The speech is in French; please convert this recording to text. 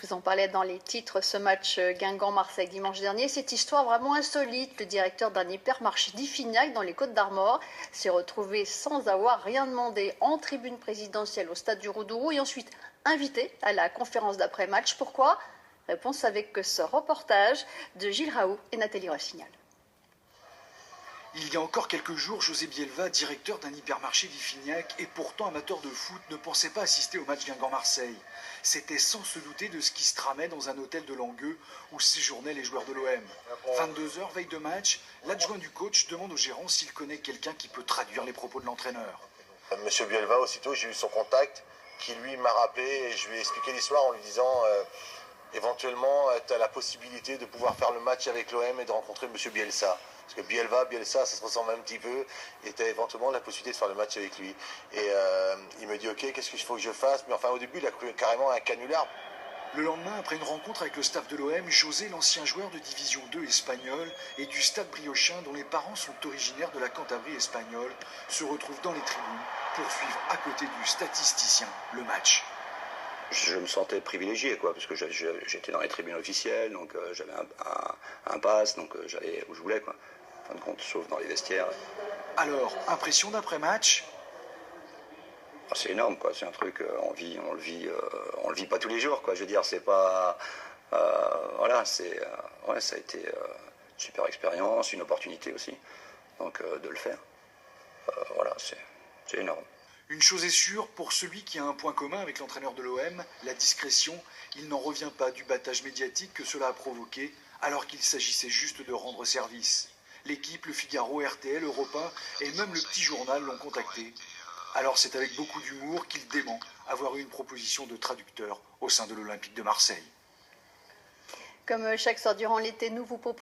vous en parlais dans les titres, ce match Guingamp-Marseille dimanche dernier. Cette histoire vraiment insolite. Le directeur d'un hypermarché d'Iffignac dans les Côtes-d'Armor s'est retrouvé sans avoir rien demandé en tribune présidentielle au stade du Roux-Dourou et ensuite invité à la conférence d'après-match. Pourquoi? Réponse avec ce reportage de Gilles Raoult et Nathalie Rossignol. Il y a encore quelques jours, José Bielva, directeur d'un hypermarché d'Iffignac et pourtant amateur de foot, ne pensait pas assister au match Guingamp-Marseille. C'était sans se douter de ce qui se tramait dans un hôtel de Langueux où séjournaient les joueurs de l'OM. 22h, veille de match, l'adjoint du coach demande au gérant s'il connaît quelqu'un qui peut traduire les propos de l'entraîneur. Monsieur Bielva, aussitôt, j'ai eu son contact qui lui m'a rappelé et je lui ai expliqué l'histoire en lui disant éventuellement, tu as la possibilité de pouvoir faire le match avec l'OM et de rencontrer Monsieur Bielsa. Parce que Bielsa, ça se ressemble un petit peu, et tu as éventuellement la possibilité de faire le match avec lui. Et il me dit, ok, qu'est-ce qu'il faut que je fasse? Mais enfin, au début, il a cru carrément un canular. Le lendemain, après une rencontre avec le staff de l'OM, José, l'ancien joueur de Division 2 espagnol et du Stade Briochin, dont les parents sont originaires de la Cantabrie espagnole, se retrouve dans les tribunes pour suivre à côté du statisticien le match. Je me sentais privilégié, quoi, parce que j'étais dans les tribunes officielles, donc j'avais un pass, donc j'allais où je voulais, quoi. En fin de compte, sauf dans les vestiaires. Alors, impression d'après-match? C'est énorme, quoi. C'est un truc, on le vit pas tous les jours, quoi. Je veux dire, c'est pas, voilà, ouais, ça a été une super expérience, une opportunité aussi, donc de le faire. Voilà, c'est énorme. Une chose est sûre, pour celui qui a un point commun avec l'entraîneur de l'OM, la discrétion, il n'en revient pas du battage médiatique que cela a provoqué, alors qu'il s'agissait juste de rendre service. L'équipe, le Figaro, RTL, Europe 1 et même le Petit Journal l'ont contacté. Alors c'est avec beaucoup d'humour qu'il dément avoir eu une proposition de traducteur au sein de l'Olympique de Marseille. Comme chaque soir durant l'été, nous vous proposons